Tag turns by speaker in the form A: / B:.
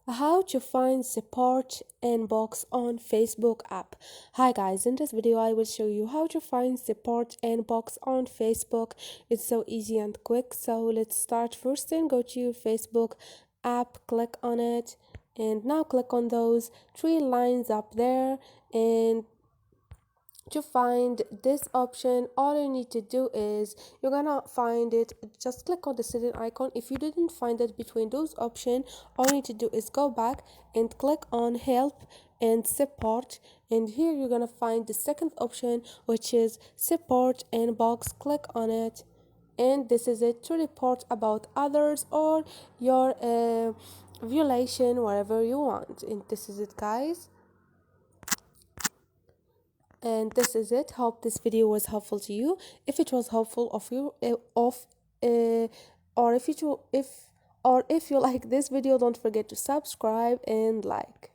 A: How to find support inbox on Facebook app. Hi guys, in this video I will show you how to find support inbox on Facebook. It's so easy and quick. So let's start. First then go to your Facebook app, click on it, and now click on those three lines up there, and to find this option all you need to do is you're gonna find it, just click on the setting icon. If you didn't find it between those options, all you need to do is go back and click on help and support, and here you're gonna find the second option, which is support inbox. Click on it, and this is it, to report about others or your violation wherever you want. And this is it guys, and this is it. Hope this video was helpful to you. If it was helpful of you of or if you like this video, don't forget to subscribe and like.